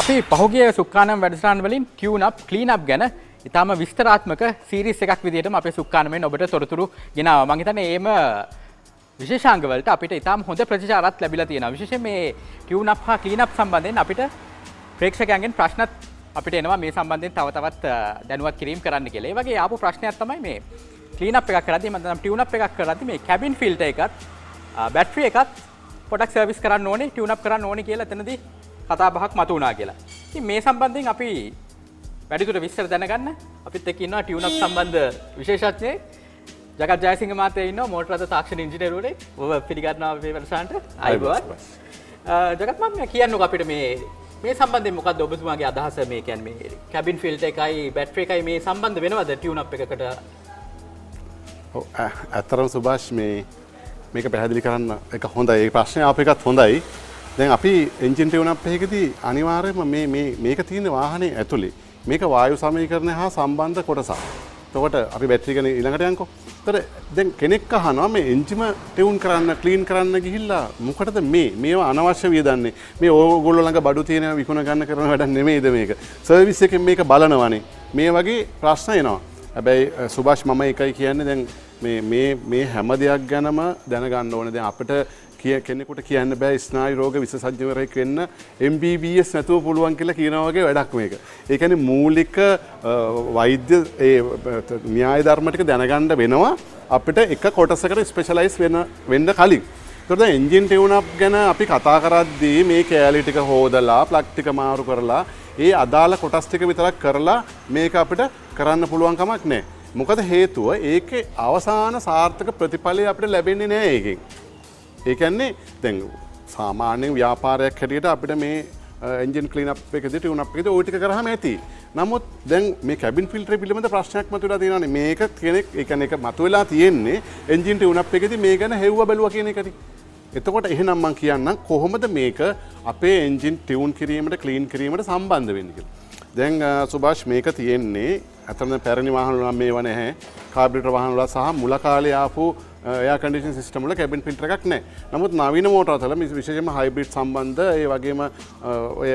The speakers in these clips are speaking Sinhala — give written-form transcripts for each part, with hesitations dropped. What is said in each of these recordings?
අපි පහුගිය සුක්කානම් වැඩසටහන් වලින් ටියුන් අප් ක්ලීන් අප් ගැන ඊටාම විස්තරාත්මක සීරීස් එකක් විදිහටම අපේ සුක්කානමෙන් ඔබට තොරතුරු ගෙනාවා. මම හිතන්නේ ඒම විශේෂාංග වලට අපිට ඊටාම හොඳ ප්‍රතිචාරات ලැබිලා තියෙනවා. විශේෂයෙන් මේ ටියුන් අප් හා ක්ලීන් අප් සම්බන්ධයෙන් අපිට ප්‍රේක්ෂකයන්ගෙන් ප්‍රශ්නත් අපිට එනවා මේ සම්බන්ධයෙන් තව තවත් දැනුවත් කිරීම කරන්න කියලා. ඒ වගේ ආපු ප්‍රශ්නයක් තමයි මේ ක්ලීන් අප් එකක් කරද්දී මම දැන් ටියුන් අප් එකක් කරද්දී මේ කැබින් ෆිල්ටර් එකත් බැටරි එකත් පොඩක් සර්විස් කරන්න ඕනේ, ටියුන් අප් කරන්න ඕනේ කියලා එතනදී කතා බහක් මතුවුණා කියලා. ඉතින් මේ සම්බන්ධයෙන් අපි වැඩිදුර විස්තර දැනගන්න අපිත් එක්ක ඉන්නවා ටියුන් අප් සම්බන්ධ විශේෂඥයෙක් ජගත් ජයසිංහ මහත්තයා ඉන්නවා, මෝටර රථ තාක්ෂණ ඉංජිනේරුවරයෙක්. ඔබ පිළිගන්නවා අපේ වැඩසටහනට. ආයිබෝත්. ජගත් මම කියන්නකෝ අපිට මේ සම්බන්ධයෙන් මොකක්ද ඔබතුමාගේ අදහස? මේ කියන්නේ මේ කැබින් ෆිල්ටර් එකයි බැටරි එකයි මේ සම්බන්ධ වෙනවද ටියුන් අප් එකකට? ඔව් අතරම සුභාෂ් මේක පැහැදිලි කරන්න එක හොඳයි. ඒ ප්‍රශ්නේ ආපු එකත් හොඳයි. දැන් අපි එන්ජින් ටියුන් අප් එකකදී අනිවාර්යයෙන්ම මේක තියෙන වාහනේ ඇතුලේ මේක වායු සමීකරණය හා සම්බන්ධ කොටසක්. එතකොට අපි බැටරි ගැන ඊළඟට යන්කෝ. එතකොට දැන් කෙනෙක් අහනවා මේ එන්ජිම ටියුන් කරන්න, ක්ලීන් කරන්න ගිහිල්ලා මොකටද මේවා අනවශ්‍ය වියදන්නේ? මේ ඕගොල්ලෝ ළඟ බඩු තියෙන විකුණ ගන්න කරන වැඩක් නෙමෙයිද මේක? සර්විස් එකෙන් මේක බලනවනේ. මේ වගේ ප්‍රශ්න එනවා. හැබැයි සුභාෂ් මම එකයි කියන්නේ දැන් මේ හැම දෙයක් ගැනම දැනගන්න ඕනේ. දැන් අපිට කෙනෙකුට කියන්න බෑ ස්නායු රෝග විශේෂඥවරයෙක් වෙන්න MBBS නැතුව පුළුවන් කියලා කියනවා වගේ වැඩක් මේක. ඒ කියන්නේ මූලික වෛද්‍ය න්‍යාය ධර්ම ටික දැනගන්න වෙනවා අපිට එක කොටසකට ස්පෙෂලායිස් වෙන්න කලින්. ඒතකොට දැන් එන්ජින් ටියුන් අප් ගැන අපි කතා කරද්දී මේ කෑලි ටික හොදලා ප්ලග් ටික මාරු කරලා ඒ අදාළ කොටස් ටික විතරක් කරලා මේක අපිට කරන්න පුළුවන් කමක් නැහැ. මොකද හේතුව ඒකේ අවසාන සාර්ථක ප්‍රතිඵලය අපිට ලැබෙන්නේ නැහැ ඒකෙන්. ඒ කියන්නේ දැන් සාමාන්‍ය ව්‍යාපාරයක් හැටියට අපිට මේ එන්ජින් ක්ලීන් අප් එකදී ටියුන් අප් එකදී ওই ටික කරාම ඇති. නමුත් දැන් මේ කැබින් ෆිල්ටර් පිළිබඳ ප්‍රශ්නයක් මතුවලා තියෙනවානේ. මේක කෙනෙක් ඒ කියන්නේ ඒක මතුවලා තියෙන්නේ එන්ජින් ටියුන් අප් එකදී මේ ගැන හෙව්ව බැලුවා කියන එකදී. එතකොට එහෙනම් මම කියන්නම් කොහොමද මේක අපේ එන්ජින් ටියුන් කිරීමට ක්ලීන් කිරීමට සම්බන්ධ වෙන්නේ කියලා. දැන් සුභාෂ් මේක තියෙන්නේ අතන පැරණි වාහන වල මේව නැහැ. කාබ්‍යුරේටර් වාහන වල සහ මුල කාලේ ආපු එයාර් කන්ඩිෂන් සිස්ටම් වල කැබින් ෆිල්ටර් එකක් නැහැ. නමුත් නවීන මෝටර වල විශේෂයෙන්ම හයිබ්‍රිඩ් සම්බන්ධ ඒ වගේම ඔය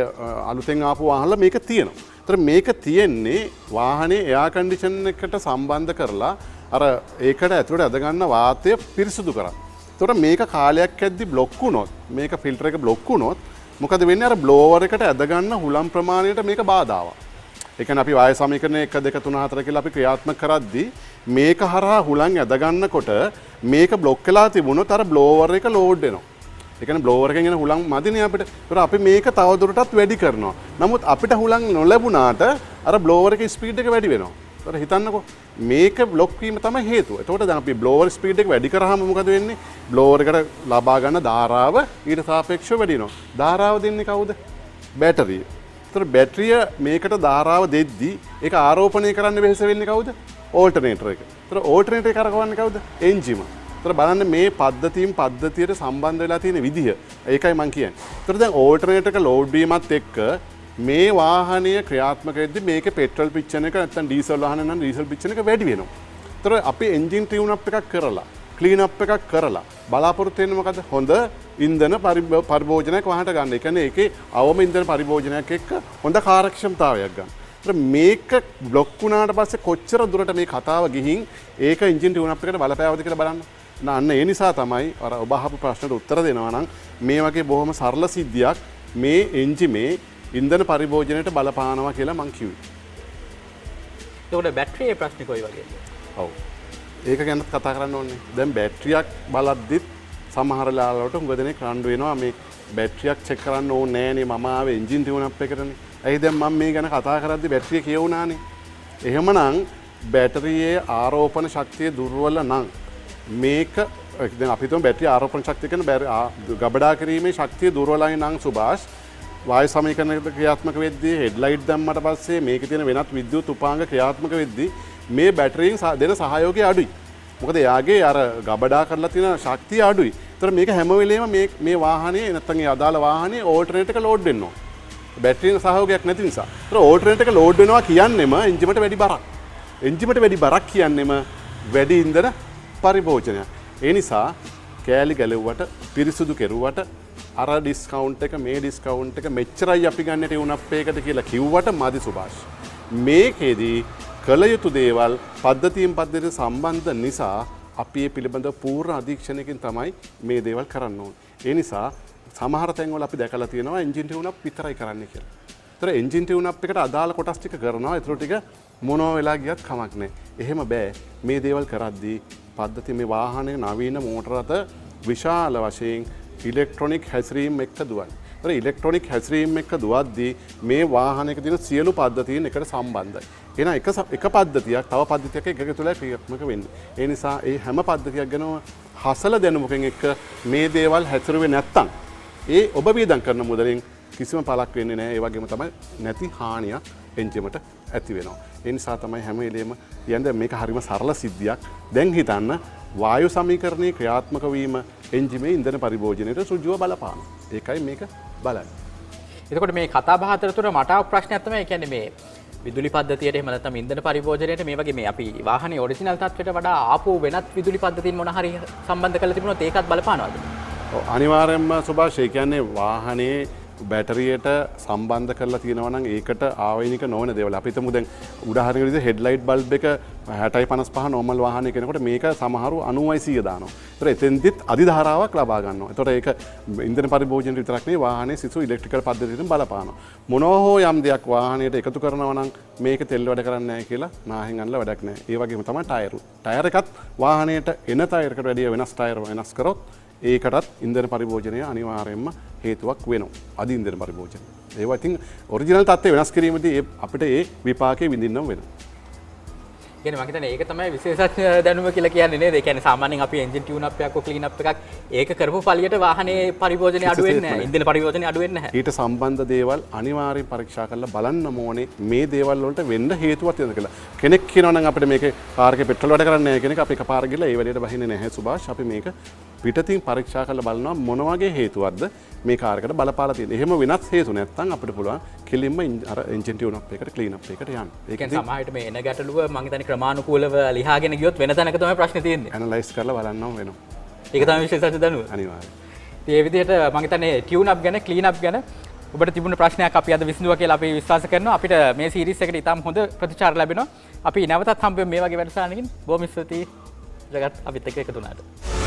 අලුතෙන් ආපු වාහන වල මේක තියෙනවා. ඒතර මේක තියෙන්නේ වාහනේ එයාර් කන්ඩිෂන් එකට සම්බන්ධ කරලා අර ඒකට ඇතුළට ඇද ගන්න වාතය පිරිසුදු කරා. ඒතර මේක කාලයක් ඇද්දි બ્લોක් වුණොත් මේක ෆිල්ටර් එක બ્લોක් වුණොත් මොකද වෙන්නේ? අර බ්ලෝවර් එකට ඇද ගන්න හුලම් ප්‍රමාණයට මේක බාධාවක්. ඒ කියන්නේ අපි වායු සමීකරණය 1 2 3 4 කියලා අපි ක්‍රියාත්මක කරද්දී මේක හරහා හුලං ඇද ගන්නකොට මේක બ્લોක් වෙලා තිබුණොත් අර බ්ලෝවර් එක ලෝඩ් වෙනවා. ඒ කියන්නේ බ්ලෝවර් එකෙන් එන හුලං මදිනේ අපිට. ඒතර අපි මේක තවදුරටත් වැඩි කරනවා. නමුත් අපිට හුලං නොලැබුණාට අර බ්ලෝවර් එකේ ස්පීඩ් එක වැඩි වෙනවා. ඒතර හිතන්නකෝ මේක બ્લોක් වීම තමයි හේතුව. එතකොට දැන් අපි බ්ලෝවර් ස්පීඩ් එක වැඩි කරාම මොකද වෙන්නේ? බ්ලෝවර් එකට ලබා ගන්න ධාරාව ඊට සාපේක්ෂව වැඩි වෙනවා. ධාරාව දෙන්නේ කවුද? බැටරිය. ඒතර බැටරිය මේකට ධාරාව දෙද්දී ඒක ආරෝපණය කරන්න වෙහෙස වෙන්නේ කවුද? ඕල්ටර්නේටර් එක. ඒතර ඕල්ටර්නේටර් එක කරකවන්නේ කවුද? එන්ජිම. ඒතර බලන්න මේ පද්ධතියට සම්බන්ධ වෙලා තියෙන විදිහ. ඒකයි මම කියන්නේ. ඒතර දැන් ඕල්ටර්නේටර් එක ලෝඩ් වීමත් එක්ක මේ වාහනය ක්‍රියාත්මක වෙද්දී මේකේ පෙට්‍රල් පිච්චෙන එක නැත්නම් ඩීසල් වාහන නම් ඩීසල් පිච්චෙන එක වැඩි වෙනවා. ඒතර අපි එන්ජින් ටියුන් අප් එකක් කරලා ක්ලීන් අප් එකක් කරලා බලාපොරොත්තු වෙන්නේ මොකද? හොඳ ඉන්ධන පරිභෝජනයක් වාහනට ගන්න. ඒ කියන්නේ ඒකේ අවම ඉන්ධන පරිභෝජනයක් එක්ක හොඳ කාර්යක්ෂමතාවයක් ගන්න. ඒතර මේක બ્લોක් වුණාට පස්සේ කොච්චර දුරට මේ කතාව ගිහින් ඒක එන්ජින් ටියුන් අප් එකට බලපෑවද කියලා බලන්න. අන්න ඒ නිසා තමයි අර ඔබ අහපු ප්‍රශ්නට උත්තර දෙනවා නම් මේ වගේ බොහොම සරල සිද්ධියක් මේ එන්ජිමේ ඉන්ධන පරිභෝජනයට බලපානවා කියලා මං කිව්වේ. ඒකට බැටරියේ ප්‍රශ්නේ කොයි වගේද? ඔව්. ඒක ගැන කතා කරන්න ඕනේ. දැන් බැටරියක් බලද්දිත් සමහර ලාලවට හුඟ දෙනෙක් රණ්ඩු වෙනවා මේ බැටරියක් චෙක් කරන්න ඕනේ නෑනේ මම ආවේ එන්ජින් ටියුන් අප් එකටනේ. ඇයි දැන් මම මේ ගැන කතා කරද්දි බැටරිය කියවුණානේ. එහෙමනම් බැටරියේ ආරෝපණ ශක්තිය දුර්වල නම් මේක දැන් අපි හිතමු බැටරිය ආරෝපණ ශක්තිය කියන්නේ ගබඩා කිරීමේ ශක්තිය දුර්වලයි නම් සුභාෂ් වායු සමීකරණයක ක්‍රියාත්මක වෙද්දී හෙඩ්ලයිට් දැම්මට පස්සේ මේකේ තියෙන වෙනත් විද්‍යුත් උපාංග ක්‍රියාත්මක වෙද්දී මේ බැටරියෙන් දෙන සහයෝගය අඩුයි. මොකද එයාගේ අර ගබඩා කරලා තියෙන ශක්තිය අඩුයි. ඒතර මේක හැම වෙලේම මේ වාහනේ නැත්නම් ඒ අදාළ වාහනේ ඕල්ටර්නේටර් එක ලෝඩ් වෙන්න ඕන. බැටරියෙන් සහයෝගයක් නැති නිසා. ඒතර ඕල්ටර්නේටර් එක ලෝඩ් වෙනවා කියන්නේම එන්ජිමට වැඩි බරක්. එන්ජිමට වැඩි බරක් කියන්නේම වැඩි ඉන්ධන පරිභෝජනයක්. ඒ නිසා කෑලි ගැලෙව්වට පිරිසුදු කෙරුවට අර ඩිස්කවුන්ට් එක මේ ඩිස්කවුන්ට් එක මෙච්චරයි අපි ගන්න ටියුන් අප් එකකට කියලා කිව්වට මදි සුභාෂ්. මේකෙදී කළ යුතු දේවල් පද්ධතියෙන් පද්ධතියට සම්බන්ධ නිසා අපි ඒ පිළිබඳ පූර්ණ අධීක්ෂණයකින් තමයි මේ දේවල් කරන්න ඕනේ. ඒ නිසා සමහර තැන්වල අපි දැකලා තියෙනවා එන්ජින් ටියුන් අප් විතරයි කරන්න කියලා. ඒතර එන්ජින් ටියුන් අප් එකට අදාළ කොටස් ටික කරනවා. ඒතර ටික මොනවා වෙලා ගියත් කමක් නැහැ. එහෙම බෑ. මේ දේවල් කරද්දී පද්ධතිය මේ වාහනේ නවීන මෝටර රථ විශාල වශයෙන් ඉලෙක්ට්‍රොනික හැසිරීම් එක්ක දුවන්නේ. ඒතර ඉලෙක්ට්‍රොනික හැසිරීම් එක්ක දුවද්දී මේ වාහනයක තියෙන සියලු පද්ධතීන් එකට සම්බන්ධයි. එහෙනම් එක පද්ධතියක් තව පද්ධතියක එකක තුල ක්‍රියාත්මක වෙන්නේ. ඒ නිසා මේ හැම පද්ධතියක් ගැනම හසල දැනුමකින් එක්ක මේ දේවල් හැසිරුවේ නැත්තම් ඒ ඔබ වියදම් කරන මුදලින් කිසිම පළක් වෙන්නේ නැහැ. ඒ වගේම තමයි නැති හානියක් එන්ජිමට ඇති වෙනවා. ඒ නිසා තමයි හැම වෙලේම කියන්නේ මේක හරිම සරල සිද්ධියක්. දැන් හිතන්න වායු සමීකරණයේ ක්‍රියාත්මක වීම එන්ජිමේ ඉන්ධන පරිභෝජනයට සුජුව බලපානවා. ඒකයි මේක බලන්නේ. එතකොට මේ කතා බහ අතරතුර මට ආව ප්‍රශ්නයක් තමයි කියන්නේ මේ විදුලි පද්ධතියට එහෙම නැත්නම් ඉන්ධන පරිභෝජනයට මේ වගේ මේ අපි වාහනේ ඔරිජිනල් තත්ත්වයට වඩා ආපු වෙනත් විදුලි පද්ධතීන් මොන හරි සම්බන්ධ කරලා තිබුණොත් ඒකත් බලපානවද? ඔව් අනිවාර්යයෙන්ම සුභාෂ් ඒ කියන්නේ වාහනේ බැටරියට සම්බන්ධ කරලා තියෙනවා නම් ඒකට ආවේනික නොවන දේවල්. අපි හිතමු දැන් උදාහරණයක් විදිහට හෙඩ්ලයිට් බල්බ් එක 60 55 නෝමල් වාහනයක කෙනෙකුට මේක සමහරු 90යි 100 දානවා. ඒතර එතෙන්දිත් අධිධාරාවක් ලබා ගන්නවා. ඒතකොට ඒක ඉන්ධන පරිභෝජන විතරක් නෙවෙයි වාහනේ සිසු ඉලෙක්ට්‍රිකල් පද්ධතියෙන් බලපානවා. මොනවා හෝ යම් දෙයක් වාහනයට එකතු කරනවා නම් මේක තෙල් වැඩ කරන්නේ නැහැ කියලා නාහෙන් අන්නලා වැඩක් නැහැ. ඒ වගේම තමයි ටයර්. ටයර් එකත් වාහනයට එන ටයරකට වැඩිය වෙනස් ටයර් වෙනස් කරොත් ඒකටත් ඉන්ධන පරිභෝජනය අනිවාර්යයෙන්ම හේතුවක් වෙනවා. අධි ඉන්ධන පරිභෝජනය. ඒවා ඉතින් ඔරිජිනල් තත්ත්වය වෙනස් කිරීමේදී අපිට ඒ විපාකේ විඳින්නම වෙනවා. කියන්නේ මම හිතන්නේ ඒක තමයි විශේෂඥ දැනුම කියලා කියන්නේ නේද? ඒ කියන්නේ සාමාන්‍යයෙන් අපි එන්ජින් ටියුන් අප් එකක් ක්ලීන් අප් එකක් ඒක කරපු පළියට වාහනේ පරිභෝජනය අඩු වෙන්නේ නැහැ. ඉන්ධන පරිභෝජනය අඩු වෙන්නේ නැහැ. ඊට සම්බන්ධ දේවල් අනිවාර්යෙන් පරීක්ෂා කරලා බලන්න ඕනේ මේ දේවල් වලට වෙන්න හේතුවක් තියෙනවද කියලා. කෙනෙක් කියනවා නම් අපිට මේකේ කාර් එකේ පෙට්‍රල් වැඩ කරන්නේ නැහැ කෙනෙක් අපි එකපාර ගිහලා ඒ වැඩේට බහින්නේ නැහැ සුභාෂ්. අපි මේක පිටතින් පරීක්ෂා කරලා බලනවා මොන වගේ හේතුවක්ද මේ කාර් එකට බලපාලා තියෙන්නේ. එහෙම වෙනත් හේතු නැත්නම් අපිට පුළුවන් කෙලින්ම අර එන්ජින් ටියුන් අප් එකට ක්ලීන් අප් එකට යන්න. ඒ කියන්නේ සමහරවිට මේ එන ගැටලුව මම හිතන්නේ ක්‍රමානුකූලව ලියාගෙන ගියොත් වෙන තැනක තමයි ප්‍රශ්නේ තියෙන්නේ. ඇනලයිස් කරලා බලන්නම වෙනවා. ඒක තමයි විශේෂඥ දැනුම. අනිවාර්යයෙන්. ඒ විදිහට මම හිතන්නේ ටියුන් අප් ගැන ක්ලීන් අප් ගැන ඔබට තිබුණ ප්‍රශ්නයක් අපි අද විසඳුවා කියලා අපි විශ්වාස කරනවා. අපිට මේ සීරීස් එකට ඉතාම හොඳ ප්‍රතිචාර ලැබෙනවා. අපි නැවතත් හම්බෙමු මේ වගේ වැඩසටහනකින්. බොහොම ස්තුතියි ජගත් අපිත් එක්ක එකතු වුණාට.